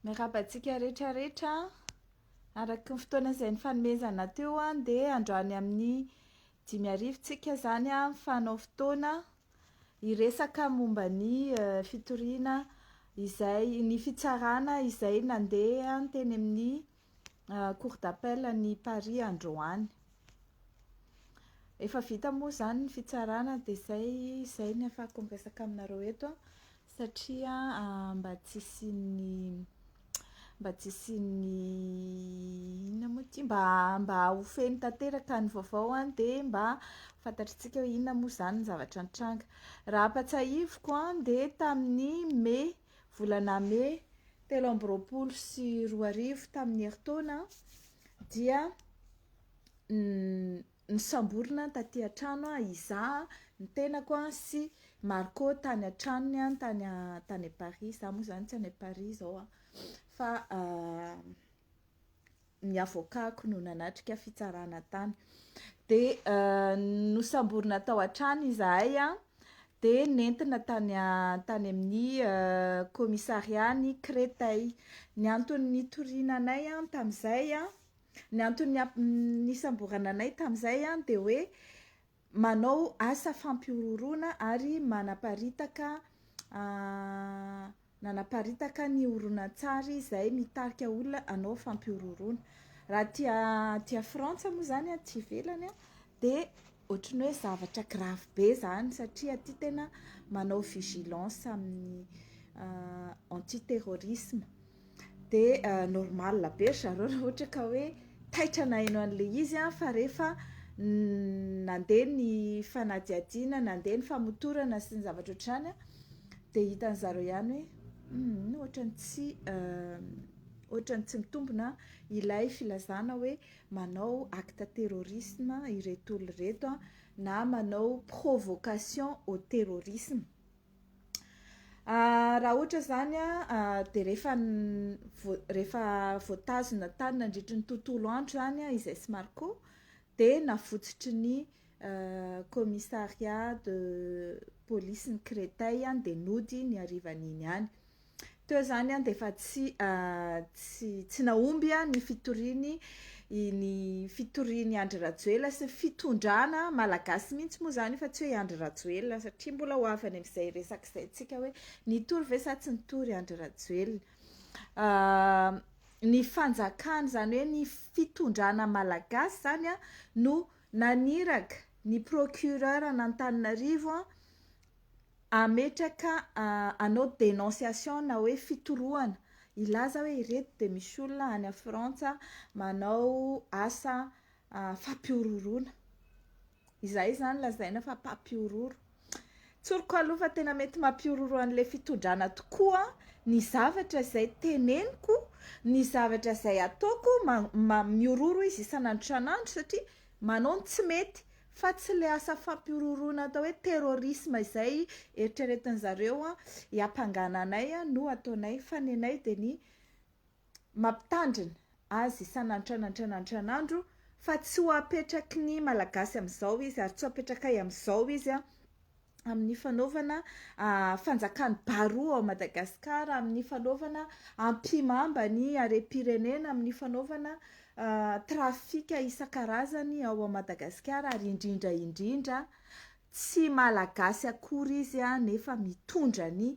Miarabantsika rehetrarehetra araky ny fotoana izay nifanomezana teo dia androany amin'ny 5 arivo zany mifanao fotoana hiresaka momba ny fitoriana izay ny fitsarana izay nandeha teny amin'ny cour d'appel ny Paris androany. Efa vita moa zany ny fitsarana dia izay ny ahafahako miresaka aminareo eto satria mba tsy inona moa ty mba ho feno tanteraka ny vaovao dia mba fantatritsika hoe inona moa zany ny zavatra nitranga. Raha ampatsahiviko dia tamin'ny volana Mai 2024 tamin'ny heritaona dia nisamborina taty an-trano izaho ny tenako sy Marco tany an-tranony tany Paris. Za moa zany tsy any Paris zao fa ny avôkako no nanatrika fitsarana tany dia nosamborina tao an-trano izahay dia nentina tany amin'ny commissariat ny Créteil. Ny antony nitorianay tamin'izay ny antony nisamborana anay tamin'izay dia hoe manao asa fampiororoana ary nanaparitaka ny horonan-tsary izay mitarika olona hanao fampiororoana. Raha tia Frantsa moa zany tsy ivelany dia ohatran'ny hoe zavatra grave be zany satria aty tena manao vigilance amin'ny antiterrorisme dia normal be zareo raha ohatra ka hoe taitra naheno an'le izy fa rehefa nandeha ny fanadihadiana nandeha ny famotorana sy ny zavatra ohatr'izany dia hitan'zareo ihany hoe ohatrany tsy mitombina ilay filazana hoe manao acte terrorisme ireto olona ireto na manao provocation au terrorisme. Raha ohatra zany dia rehefa voatazona tany nandritry ny tontolo andro zany izay sy Marco dia navotsotry ny commissariat de police ny Créteil dia nody ny harivan'iny ihany. Teo zany dia efa tsy nahomby ny fitoriany Andry Rajoelina sy fitondrana malagasy mihitsy moa zany fa tsy hoe Andry Rajoelina satria mbola ho avy any amin'izay resaka izay tsika hoe nitory ve sa tsy nitory Andry Rajoelina. Ny fanjakana zany hoe ny fitondrana malagasy zany no naniraka ny procureur an'Antananarivo ametraka hanao dénonciation na hoe fitorohana ilaza hoe ireto dia misy olona any a Frantsa manao asa fampiororoana. Izay zany lazaina fa mpampiororo. Tsoriko aloha fa tena mety mampiororo an'ilay fitondrana tokoa ny zavatra izay teneniko, ny zavatra izay ataoko miororo izy isan'andro isan'andro satria manao ny tsy mety fa tsy le asa fampiororoana atao hoe terrorisme izay eritreretin'zareo hiampangana anay no ataonay fa ny anay dia ny mampitandrina azy isan'andro fa tsy ho apetraky ny malagasy amin'izao izy ary tsy ho apetrakay amin'izao izy amin'ny fanaovana fanjakany baroa ao Madagasikara, amin'ny fanaovana ampimamba ny harem-pirenena, amin'ny fanaovana trafika isan-karazany ao Madagasikara ary indrindra tsy malagasy akory izy nefa mitondra ny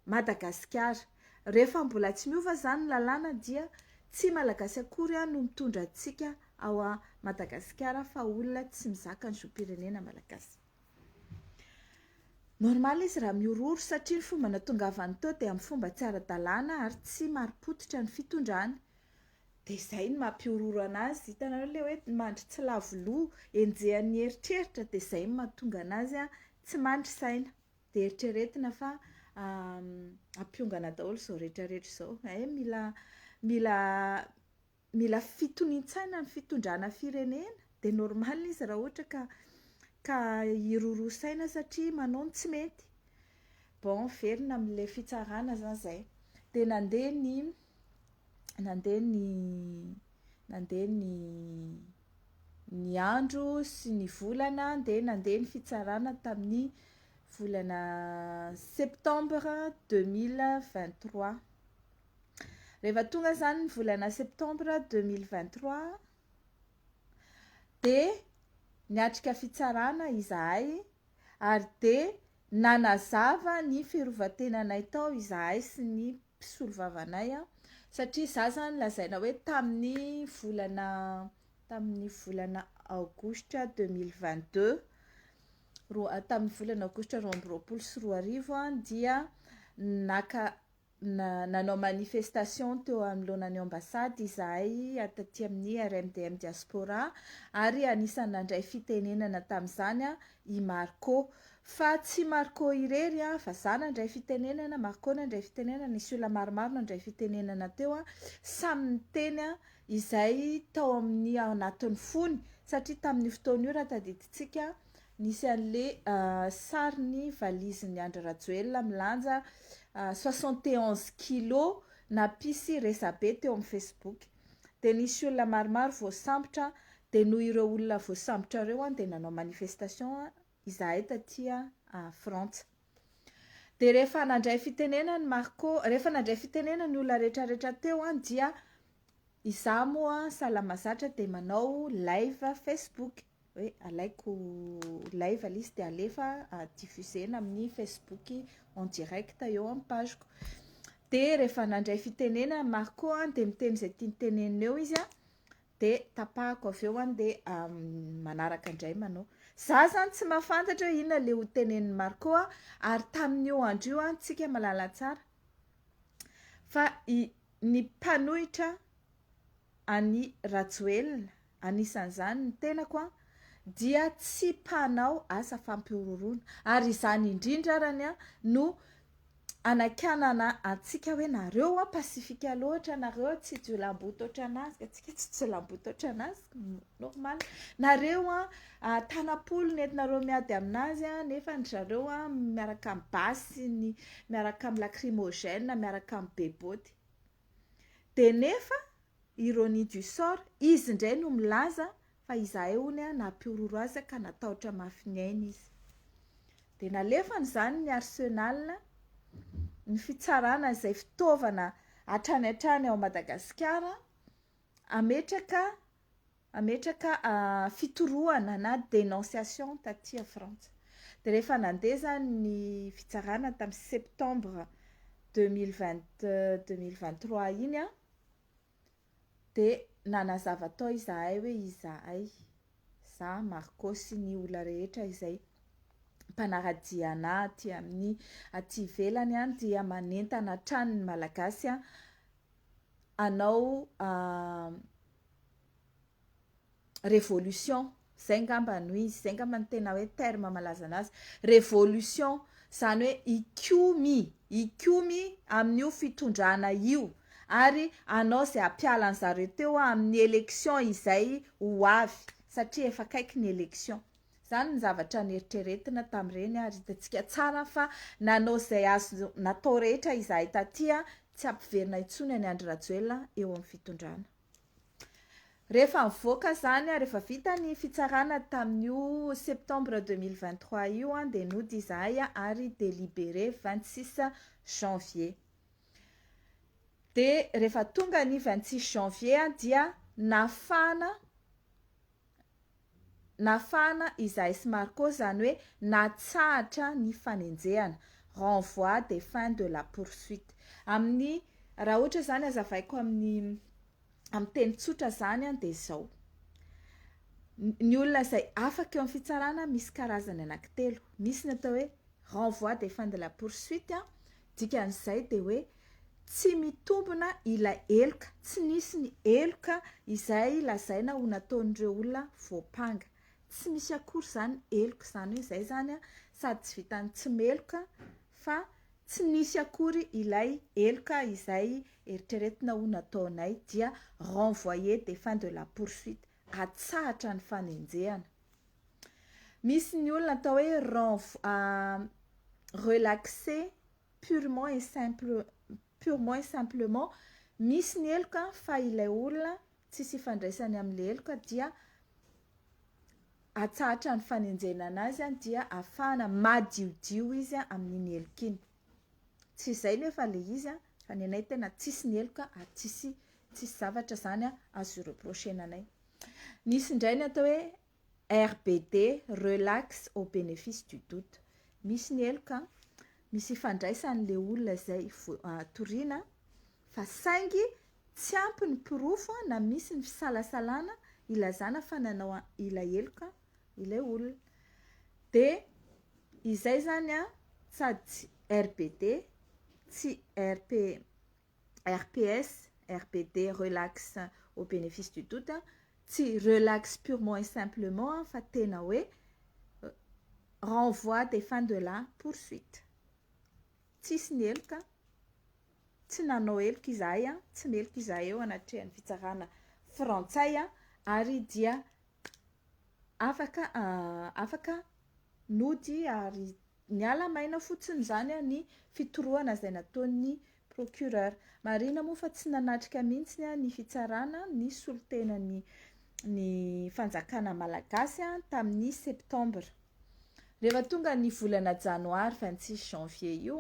Madagasikara. Rehefa mbola tsy miova zany lalàna dia tsy malagasy akory no mitondra antsika ao Madagasikara fa olona tsy mizaka ny zom-pirenena malagasy. Normal izy raha miororo satria ny fomba natongavany teo dia amin'ny fomba tsy ara-dalàna ary tsy mari-potitra ny fitondrany. Dia izay no mampiororo anazy. Hitanareo ilay hoe mandry tsy lavo loha enjehan'ny eritreritra dia izay no mahatonga anazy tsy mandry saina dia eritreretina fa ampiongana daholo izao rehetrarehetra izao. Mila fitonian-tsaina ny fitondrana firenena dia normal izy raha ohatra ka hiroro-saina satria manao ny tsy mety. Bon, verina amin'ilay fitsarana zany izay. Dia nandeha ny andro sy ny volana dia nandeha ny fitsarana tamin'ny volana septembre 2023. rehefa tonga zany ny volana septembre 2023 de niatrika fitsarana izahay ary de nanazava ny firovatenanay tao izahay sy ny mpisolo vavanay satria za zany lazaina hoe tamin'ny volana aogositra 2022 tamin'ny volana aogositra 2024 dia nanao manifestation teo amin'lohan'ny ambasady izahay ataty amin'ny RMDM diaspora ary anisany nandray fitenenana tamin'izany i Marco fa tsy Marco irery fa za nandray fitenenana, Marco nandray fitenenana, nisy olona maromaro nandray fitenenana teo samy niteny izay tao amin'ny anatin'ny fony satria tamin'ny fotoana io raha tadiditsika nisy an'le sariny valizin'ny Andry Rajoelina milanja 71 kilo napisy resabe teo amin'ny Facebook de nisy olona maromaro voasambotra de noho ireo olona voasambotra ireo de nanao manifestation izahay taty Frantsa. De rehefa nandray fitenenana Marco, rehefa nandray fitenenana ny olona rehetrarehetra teo dia izaho moa salamazatra de manao live Facebook hoe alaiko live list de alefa diffusena amin'ny Facebook en direct eo amin'ny pageko. De rehefa nandray fitenenana Marco de miteny zay tiany tenenina eo izy de tapahako aveo de manaraka indray manao. Za zany tsy mahafantatra hoe inona le ho tenenin'ny Marco ary tamin'io andro io tsika malala tsara fa ny mpanohitra any Rajoelina anisan'izany ny tenako dia tsy mpanao asa fampiororona ary izany indrindra arany no anakanana antsika hoe nareo pasifika loatra, nareo tsy jolamboto ohatranazy, atsika tsy jolamboto ohatranazy normal, nareo tanapolo nentinareo miady aminazy nefa ny zareo miaraka amin'ny basy, miaraka amin'ny lacrymogène, miaraka amin'ny beboty. De nefa ironie du sort izy indray no milaza fa izahay hony nampiororo azy ka natahotra mafy ny aina izy. De nalefany zany ny Arsenal ny fitsarana izay fitaovana hatrany ao Madagasikara ametraka fitorohana na dénonciation taty Frantsa. De rehefa nandeha zany ny fitsarana tamin'ny septembre 2023 iny de nanazava tao izahay hoe izahay za Marco sy ny olona rehetra izay mpanaradia anaty amin'ny aty ivelany dia manentana tranony malagasy anao révolution zay ngamba no izy, zay ngamba ny tena hoe terme malaza anazy, révolution zany hoe ikomy amin'io fitondrana io ary anao zay ampiala an'zareo teo amin'ny élection izay ho avy satria efa akaiky ny élection. Zany ny zavatra nieritreretina tamin'ireny ary hitantsika tsara fa nanao zay azo natao rehetra izahay taty tsy ampiverina intsony any Andry Rajoelina eo amin'ny fitondrana. Rehefa mivoaka zany rehefa vita ny fitsarana tamin'io septembre 2023 io de nody izahay ary délibéré 26 janvier. De rehefa tonga ny 26 janvier dia nafana izahay sy Marco zany hoe natsahatra ny fanenjehana, renvoi des fins de la poursuite. Amin'ny raha ohatra zany azavaiko amin'ny teny tsotra zany de zao. Ny olona zay afaka eo amin'ny fitsarana misy karazany anankitelo. Misy ny atao hoe renvoi des fins de la poursuite dikan'izay de hoe tsy mitombona ilay eloka, tsy nisy ny eloka izay lazaina ho nataon'ireo olona voapanga. Tsy misy akory zany eloka zany hoe zay zany sady tsy vitany tsy meloka fa tsy nisy akory ilay eloka izay eritreretina ho nataonay dia renvoyer des fins de la poursuite, atsahatra ny fanenjehana. Misy ny olona atao hoe relaxer purement et simplement, misy ny eloka fa ilay olona tsisy ifandraisany amin'ny eloka dia atsahatra ny fanenjehana anazy dia afahana madiodio izy amin'iny eloka iny. Tsy izay nefa le izy fa ny anay tena tsisy ny heloka tsisy zavatra zany azo reprochena anay. Nisy indray ny atao hoe RBD, relax au bénéfice du doute. Misy ny heloka misy ifandraisan'le olona zay toriana fa saingy tsy ampy ny pirofo na misy ny fisalasalana ilazana fa nanao ila heloka ilay olona. De izay zany sady RBD tsy RPS, RBD relax au bénéfice du doute tsy relax purement et simplement fa tena hoe renvoi des fins de la poursuite. Tsisy ny heloka, tsy nanao heloka izahay tsy meloka izahay eo anatrehan'ny fitsarana frantsay ary dia afaka nody ary niala maina fotsiny zany ny fitoroana izay nataon'ny procureur. Marina moa fa tsy nanatrika mihitsy ny fitsarana ny solotenan'ny fanjakana malagasy tamin'ny septambra. Rehefa tonga ny volana janoary 26 janvier io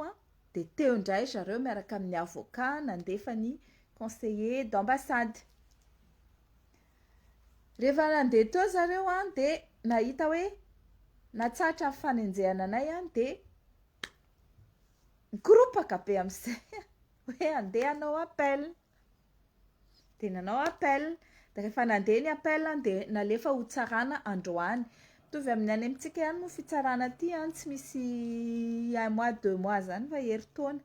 de teo indray zareo miaraka amin'ny avocat nandefa ny conseiller d'ambassade. Rehefa nandeha teo zareo de nahita hoe natsatra ny fanenjehana anay de gropaka be am'izay hoe andeha hanao appel. De nanao appel. De rehefa nandeha ny appel de nalefa ho tsarana androany. Mitovy amin'ny any amintsika ihany moa fitsarana aty tsy misy 1 mois 2 mois zany fa herintaona.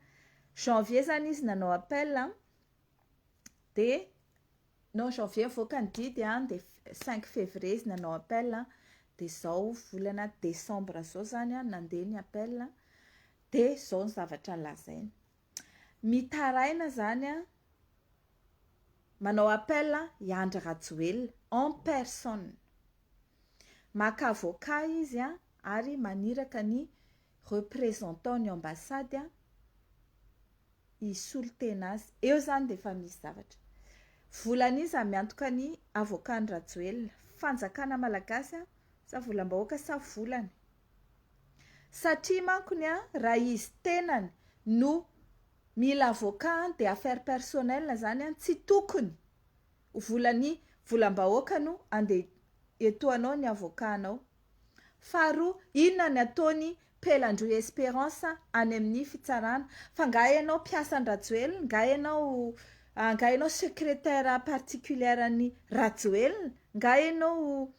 Janvier zany izy nanao appel de non janvier avoaka ny didy de 5 février izy nanao appel de zao volana décembre zao zany nandeha ny appel de zao ny zavatra lazaina. Mitaraina zany manao appel i Andry Rajoelina en personne. Maka avocat izy ary maniraka ny représentant ny ambassade isolotena azy. Eo zany de efa misy zavatra. Volana izy miantoka ny avocat ny Rajoelina. Fanjakana malagasy sa volam-bahoaka sa volany. Satria mankony raha izy tenany no mila avocat de affaire personnelle zany tsy tokony volany volam-bahoaka no andeha etoanao ny avocat-nao. Faharoa, inona ny ataony Pelandroy Espérance any amin'ny fitsarana fa nga ianao mpiasan'ny Rajoelina, nga ianao secrétaire particulière ny Rajoelina, nga ianao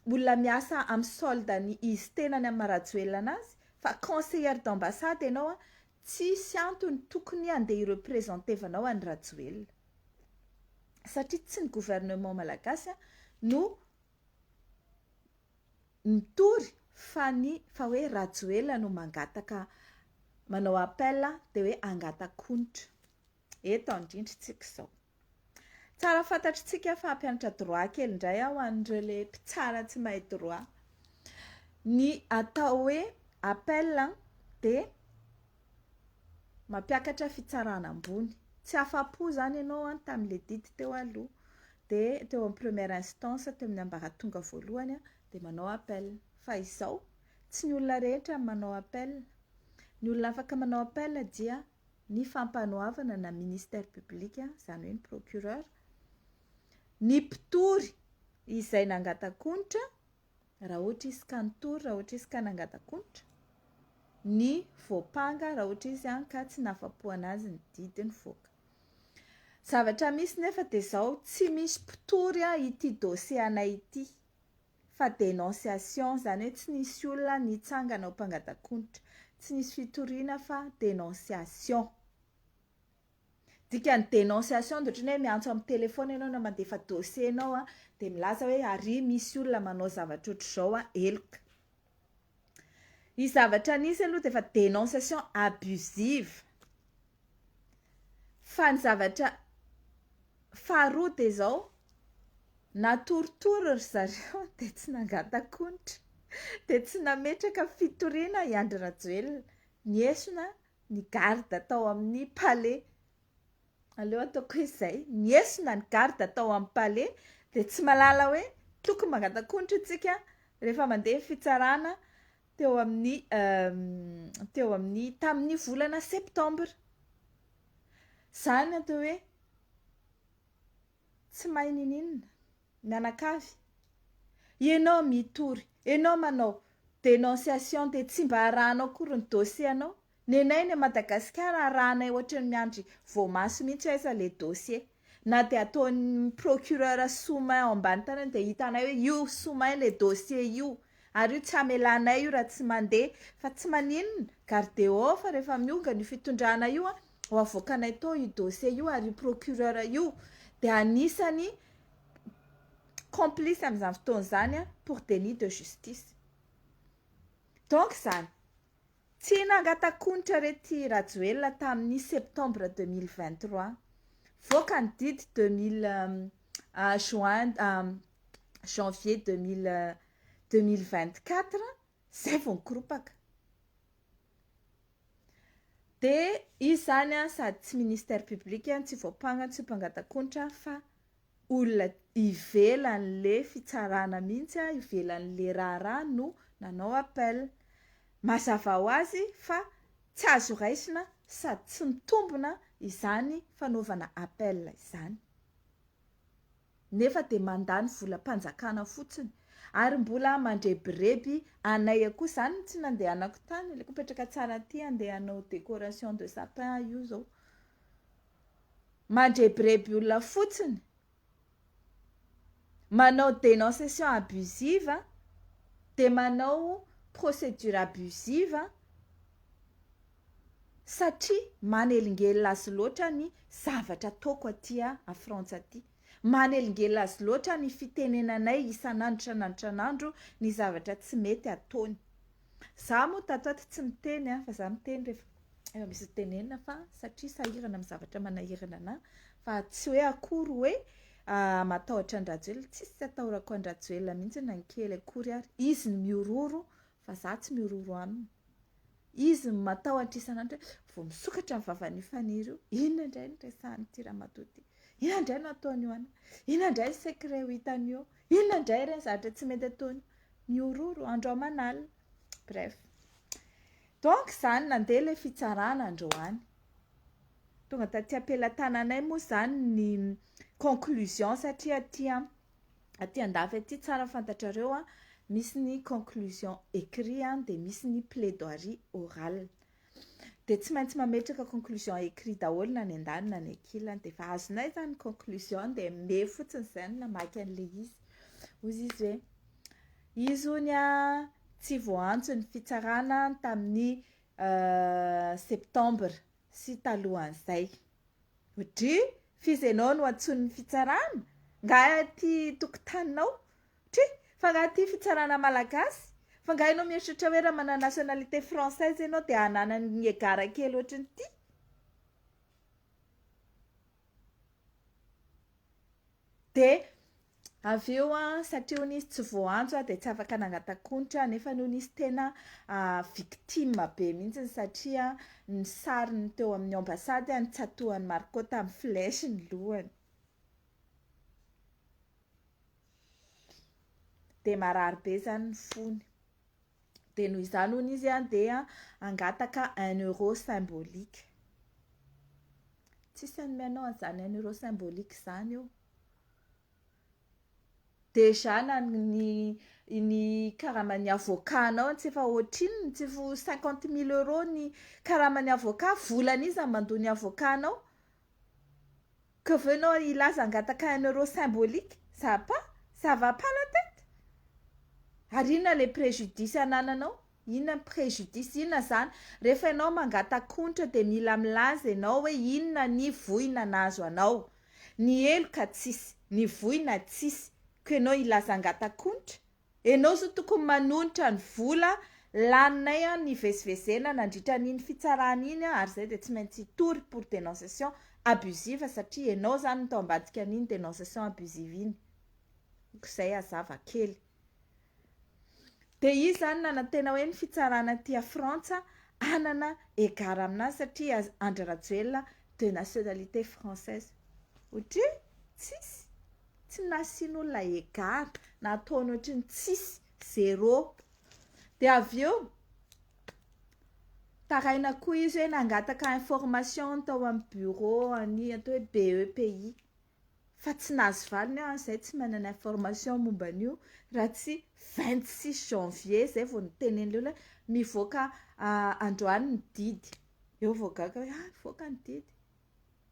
olona miasa amin'ny soldany izy tenany amin'ny Rajoelina anazy fa conseillère d'ambassade ianao tsisy antony tokony andeha irepresentevanao any Rajoelina. Satria tsy ny gouvernement malagasy no mitory fa hoe Rajoelina no mangataka manao appel de hoe angatak'onitra. Eto andrindritsika zao. Tsara fantatritsika fa hampianatra droit kely indray ho an'ireo le mpitsara tsy mahay droit. Ny atao hoe appel de mampiakatra fitsarana ambony. Tsy afa-po zany ianao tamin'le didy teo aloha de teo amin'ny première instance teo amin'ny ambaratonga voalohany de manao appel. Fa izao tsy ny olona rehetra manao appel. Ny olona afaka manao appel dia ny fampanoavana na ministère public zany hoe ny procureur, ny mpitory izay nangatak'onitra raha ohatra izy ka nitory, raha ohatra izy ka nangatak'onitra, ny voapanga raha ohatra izy ka tsy nafa-po anazy ny didiny voaka. Zavatra misy nefa de zao tsy misy mpitory ity dossier anay ity fa dénonciation zany hoe tsy nisy olona nitsangana ho mpangatak'onitra, tsy nisy fitoriana fa dénonciation. Dika ny dénonciation de ohatran'ny hoe miantso amin'ny telefona ianao na mandefa dossier anao de milaza hoe ary misy olona manao zavatra ohatr'izao eloka. I zavatra nisy aloha de efa dénonciation abusive. Fa ny zavatra faharoa de zao natoritory ry zareo de tsy nangatak'onitra de tsy nametraka fitoriana i Andry Rajoelina. Niesona ny garde tao amin'ny palais. Aleo ataoko izay, niesona ny garde tao amin'ny palais de tsy malala hoe tokony mangatak'onitra tsika rehefa mandeha fitsarana teo amin'ny tamin'ny volana septambra. Zany atao hoe tsy mahay ninina mianakavy. Ianao mitory, ianao manao dénonciation de tsy mba arahanao akory ny dossier anao. Nenay ny Madagasikara arahanay ohatra ny miandry voamaso mihitsy aiza le dossier. Na dia ataon'ny procureur Somain ao ambany tanany dia hitanay hoe io Somain le dossier io. Ary io tsy hamelanay io raha tsy mandeha, fa tsy maninona gardeo fa rehefa miongana io fitondrana io ho avoakanay tao io dossier io ary io procureur io dia anisany complice amin'izany fotoan'izany pour délit de justice. Donc zany tsy nangatakonitra rety Rajoelina tamin'ny septembre 2023 voaka ny didy janvier 2024 zay vao nikoropaka. Dia izy zany sady tsy ministère public tsy voapangana tsy mpangatankonitra fa olona ivelan'le fitsarana mihitsy ivelan'le raharaha no nanao appel. Mazava ho azy fa tsy azo raisina sady tsy mitombona izany fanaovana appel izany. Nefa dia mandany volam-panjakana fotsiny ary mbola mandrebireby anay koa zany tsy nandehanako tany ilay kupetraka tsara aty andeha hanao décoration de sapin io zao. Mandrebireby olona fotsiny manao dénonciation abusive dia manao procédure abusive satria manelingelina azy loatra ny zavatra ataoko aty a Frantsa aty. Manelingelina azy loatra ny fitenenanay isan'andro ny zavatra tsy mety ataony. Za moa tatoato tsy miteny fa za miteny rehefa misy tenenina fa satria sahirana amin'ny zavatra manahirana anahy fa tsy hoe akory hoe matahotra an-Rajoelina, tsisy atahorako an-Rajoelina mihitsy na ny kely akory ary. Izy ny miororo fa za tsy miororo aminy. Izy ny matahotra isan'andro vao misokatra amin'ny vavany faniro inona indray no resahany ty Ramatoa ty, inona indray no ataony io ana, inona indray secret ho hitany eo, inona indray ireny zavatra tsy mety ataony. Miororo andro aman'alina. Bref, donc zany nandeha ilay fitsarana androany. Tonga taty ampelantananay moa zany ny conclusion satria aty andafy aty tsara fantatrareo misy ny conclusion écrit dia misy ny plaidoirie orale. Dia tsy maintsy mametraka conclusion écrit daholo na ny an-dany na ny ankilany dia efa azonay zany conclusion dia me fotsiny zany namaky an'ilay izy. Hozy izy hoe izy honya tsy voantso ny fitsarana tamin'ny septembre sy talohan'izay. Hodry fizy ianao no antson'ny fitsarana nga ty tokotaninao tri fa nga ty fitsarana malagasy fa nga ianao mieritritra hoe raha mana nationalité française ianao dia hananany egara kely ohatriny ty. Dia avy eo satria hono izy tsy voantso dia tsy afaka nangatankonitra nefa noho izy tena victime be mihitsy satria ny sariny teo amin'ny ambassady nitsatohan'ny Marco tamin'ny flèche ny lohany. Dia marary be zany ny fony. Dia noho izany hono izy dia angataka 1 euro symbolique. Tsisy anomenao an'izany 1 euro symbolique zany eo. Déjà ny karamany avocat-nao tsy efa ohatrin'ny tsy vo 50 000 euros ny karamany avocat volana izy mandoa ny avocat-nao. Que venao ilaza angataka 1 euro symbolique, ça va pas la tête. Ary inona le préjudice anananao? Inona ny préjudice? Inona zany? Rehefa ianao mangatakonitra dia mila milaza ianao hoe inona ny voina nazo anao. Ny heloka tsisy, ny voina tsisy. Que ianao ilaza angatakonitra. Ianao zao tokony manonitra ny vola laninay ny vezivezena nandritra n'iny fitsarana iny ary zay dia tsy maintsy hitory pour dénonciation abusive satria ianao zany no tao ambadika n'iny dénonciation abusive iny. Izay hazava kely. Dia izy zany nanantena hoe ny fitsarana aty Frantsa anana egara aminazy satria Andry Rajoelina de nationalité française. Otry tsisy. Tsy nasian'olona egara na ataony ohatriny tsisy zéro. dia avy eo taraina koa izy hoe nangataka information tao amin'ny bureau any atao hoe BEPI fa tsy nahazo valiny aho zay tsy manana information momba an'io raha tsy 26 janvier zay vao nitenen'ilay hoe mivoaka androany ny didy eo vao gaga hoe mivoaka ny didy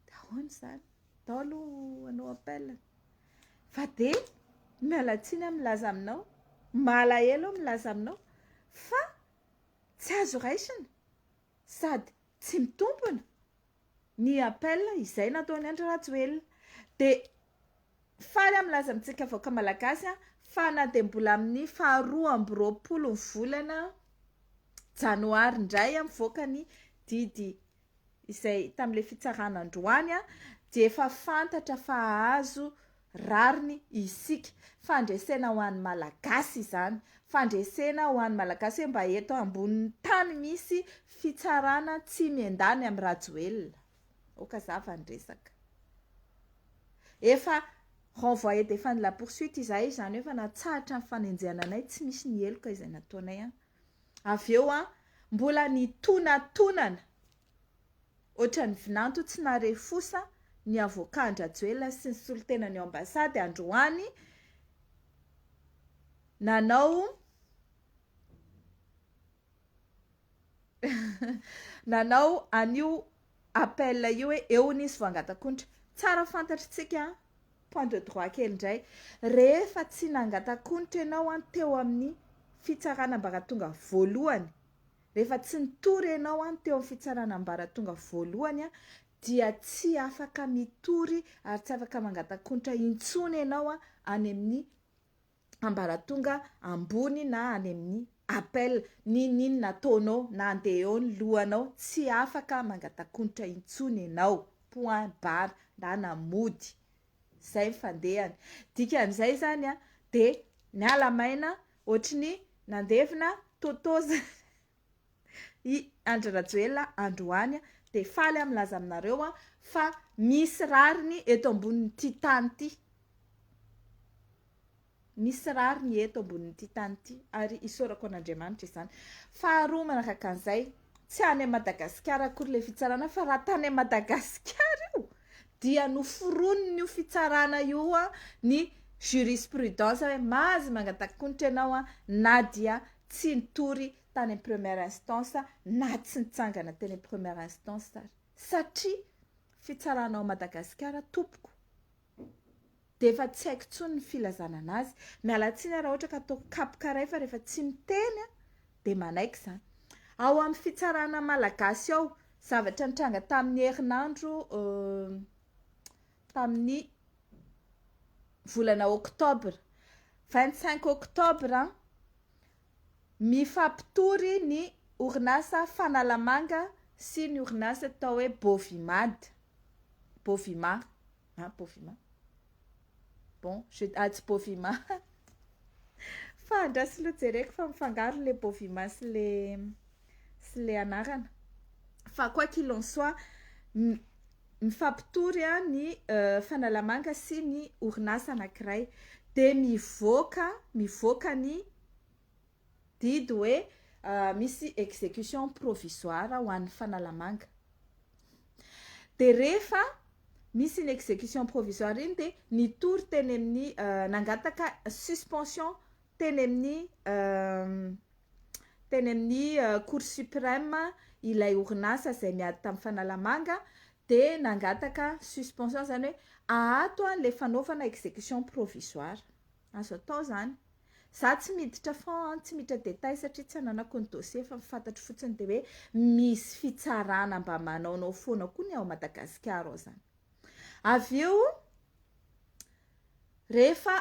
dahoana zany tao aloha anao appel fa de mialatsiny aho milaza aminao malahelo aho milaza aminao fa tsy azo raisina sady tsy mitompona ny appel izay nataony Andry Rajoelina de faly amin'ny laza amintsika vaoaka malagasy fa na de mbola amin'ny 12 ny volana janoary indray mivoaka ny didy izay tam'le fitsarana androany de efa fantatra fa azo rariny isika fandresena ho an'ny malagasy izany fandresena ho an'ny malagasy hoe mba eto ambonin'ny tany misy fitsarana tsy miendany amin'ny Rajoelina oka zava ny resaka efa renvoyé défendre la poursuite izay izany hoe fa natsahatra ny fanenjehana anay tsy misy ny heloka izay nataonay avy eo mbola nitonantonana ohatran'ny vinanto tsy narefosa ny avocat Rajoelina sy ny solitenany ao ambasady androany nanao an'io appel io hoe eo nisy voangatakontra tsara fantatritsika point de droit kely indray rehefa tsy nangatakontra ianao teo amin'ny fitsarana ambaratonga voalohany rehefa tsy nitory ianao teo amin'ny fitsarana ambaratonga voalohany dia tsy afaka mitory ary tsy afaka mangatakontra intsony ianao any amin'ny ambaratonga ambony na any amin'ny appel ninin nataonao na andeha eo ny lohanao tsy afaka mangatakontra intsony ianao point barre na namody zay mifandehany dikan'izay zany de niala maina ohatriny nandevina totoza i Andry Rajoelina androany de faly milaza aminareo fa misy rariny eto ambonin'ity tany ity misy rariny eto ambonin'ity tany ity ary isorako an'Andriamanitra izany faharoa manaraka an'izay tsy any Madagasikara akory le fitsarana fa raha tany Madagasikara io dia noforoniny io fitsarana io ny jurisprudence hoe mahazy mangatakontra ianao na dia tsy nitory tany amin'ny première instance na tsy nitsangana teny amin'ny première instance satria fitsaranao Madagasikara tompoko de efa tsy haiko tsony ny filazana anazy mialatsiny raha ohatra ka atao kapokaray fa rehefa tsy miteny de manaiky zany ao amin'ny fitsarana malagasy ao zavatra nitranga tamin'ny herinandro tamin'ny volana octobre 25 octobre mifampitory ny orinasa Fanalamanga sy ny orinasa atao hoe Bovimad Bovima Bovima bon je tsy Bovima fa andrasy lo jereko fa mifangaro le Bovima sy le anarana fa quoi qu'il en soit mifampitory ny Fanalamanga sy ny orinasa anankiray de mivoaka ny didy hoe misy exécution provisoire ho an'ny Fanalamanga de rehefa misy ny exécution provisoire iny de nitory teny amin'ny nangataka suspension teny amin'ny cour suprême ilay orinasa zay miady tamin'ny Fanalamanga de nangataka suspension zany hoe ahato le fanaovana exécution provisoire azo atao zany za tsy miditra fond tsy miditra détail satria tsy ananako ny dossier fa mifantatry fotsiny de hoe misy fitsarana mba manaonao foana koa ny ao Madagasikara ao zany avy eo rehefa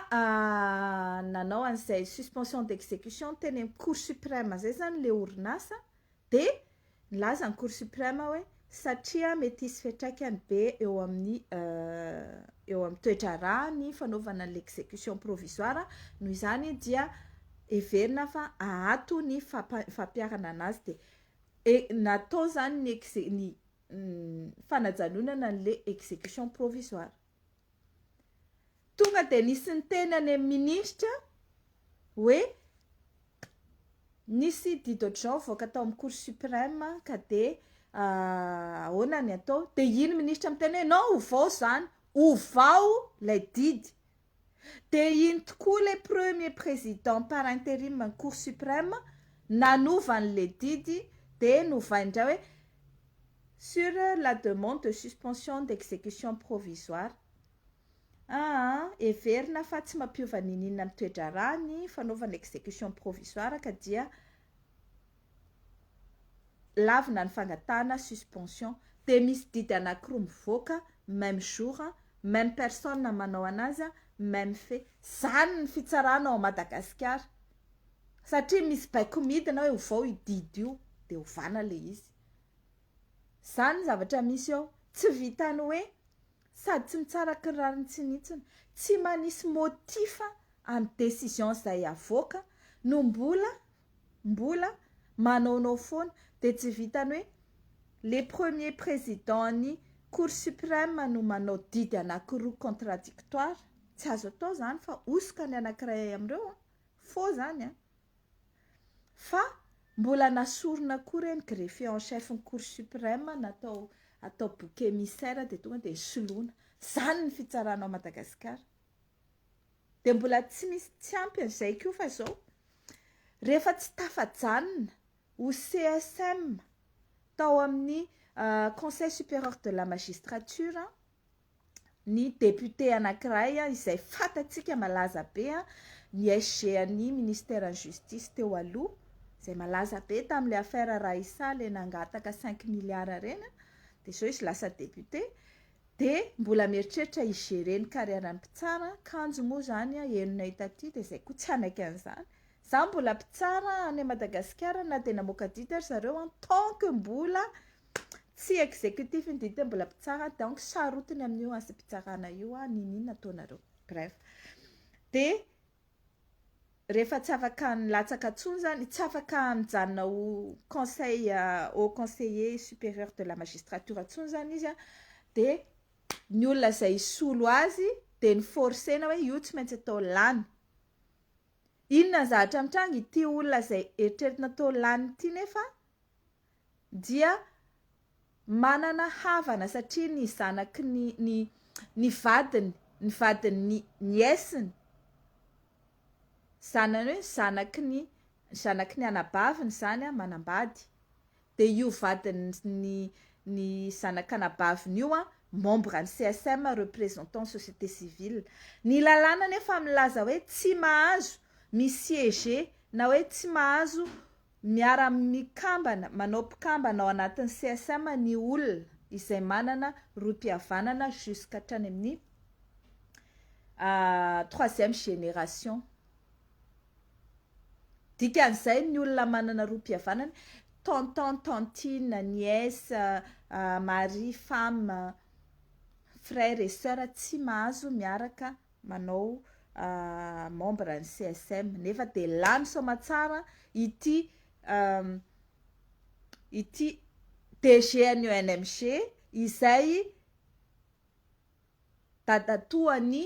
nanao an'izay suspension d'exécution teny amin'ny cour suprême zay zany le orinasa de nilaza ny cour suprême hoe satria mety hisy fiantraikany be eo amin'ny toetra rà ny fanaovana l'exécution provisoire noho izany dia heverina fa ahato ny fampiarana anazy de natao zany ny fanajanonana an'le exécution provisoire tonga de nisy ny teny any amin'ny ministra hoe nisy didy ohatr'izao voaka tao amin'ny cour suprême ka de ahoana ny atao de iny ministra miteny hoe non ovao zany ovao lay didy de iny tokoa le premier président par intérim ny cour suprême nanova an'le didy de novaindray hoe sur la demande de suspension d'exécution provisoire everina fa tsy mampiova ninina mitoedra raha ny fanaovana exécution provisoire ka dia lavina ny fangatahana suspension de misy didy anankiroa mivoaka même jour même personne manao anazy même fait zany ny fitsarana ao Madagasikara satria misy baiko midina hoe ovao i didy io de ovana le izy zany zavatra misy ao tsy vitany hoe sady tsy mitsaraka ny rariny tsinitsiny tsy manisy motifa amin'ny décision zay avoaka no mbola manaonao foana de tsy vitany hoe le premier président ny cour suprême no manao didy anankiroa contradictoire tsy azo atao zany fa osoka ny anankiray amreo faux zany fa mbola nasorona koa reny greffier en chef ny cour suprême natao atao bouc émissaire de tonga de soloina zany ny fitsarana ao Madagasikara de mbola tsy misy tsy ampy an'izay koa fa zao rehefa tsy tafajanona ho CSM tao amin'ny conseil supérieur de la magistrature ny député anankiray izay fatatsika malaza be ny SG any ministère en justice teo aloha zay malaza be tamin'le affaire Raissa le nangataka 5 milliards reny de zao izy lasa député de mbola mieritreritra igéreny carrière ny mpitsara kanjo moa zany enona itaty de zay koa tsy anaiky an'izany za mbola mpitsara any Madagasikara na de namoaka didy ary zareo tant que mbola tsy exécutif ny didy mbola mpitsara donc sarotiny amin'io asa mpitsarana io ninina ataonareo bref de rehefa tsy afaka nilatsaka tsony zany tsy afaka mijanona ho conseil au conseiller supérieur de la magistrature tsony zany izy de ny olona zay solo azy de ny forcena hoe io tsy maintsy atao lany inona ny zavatra mitranga ity olona zay eritreritina atao lany ity nefa dia manana havana satria ny zanaky ny vadiny niesiny zanany hoe zanaky ny anabaviny zany manambady de io vadiny ny zanaky anabaviny io membre ny CSM représentant société civile ny lalàna nefa milaza hoe tsy mahazo misiéger na hoe tsy mahazo miara mikambana manao mpikambana ao anatin'ny CSM ny olona izay manana rom-pihavanana jusqu'atrany amin'ny troisième génération dikan'izay ny olona manana rom-pihavanana tonton tantine nièce mari femme frère et sœur tsy mahazo miaraka manao membre ny CSM nefa de lany somatsara ity DG ny ONMG izay dadatoany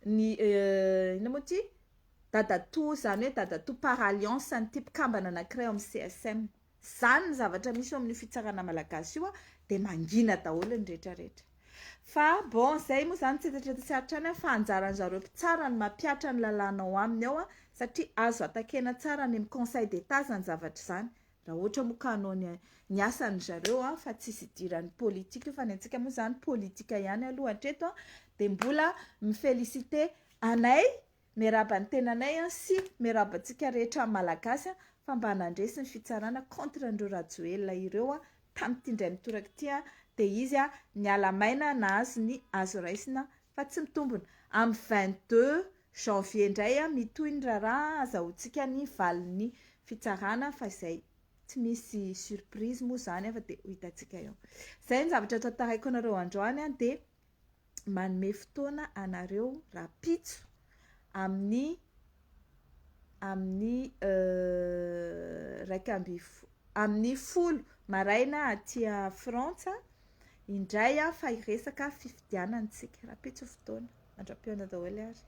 ina moa ty dadatoa zany hoe dadatoa par alliance ny ty mpikambana anankiray amin'ny CSM zany ny zavatra misy eo amin'ny fitsarana malagasy io de mangina daholo ny rehetrarehetra fa bon zay moa zany tsy etatretasaratra any fa anjaran'zareo mpitsara ny mampiatra ny lalàna ao aminy ao satria azo atakena tsara ny amin'ny conseil d'état zany zavatra zany raha ohatra moa ka hanao ny asany zareo fa tsisy idiran'ny politika fa ny antsika moa zany politika ihany aloha hatreto de mbola mifélicité anay miaraba ny tenanay sy miarabantsika rehetra malagasy fa mba nandresy ny fitsarana contre andreo rajoelina ireo tamin'ity ndray mitoraka ty de izy niala maina nahazo ny azo raisina fa tsy mitombona amin'ny 22 janvier indray mitohy ny raharaha azahoantsika ny valin'ny fitsarana fa izay tsy misy surprise moa zany fa de ho hitantsika eo zay ny zavatra tantaraiko anareo androany de manome fotoana anareo rapitso amin'ny amin'ny folo maraina aty Frantsa indray fa iresaka fifidianantsika rapitso fotoana andram-piona daholo ary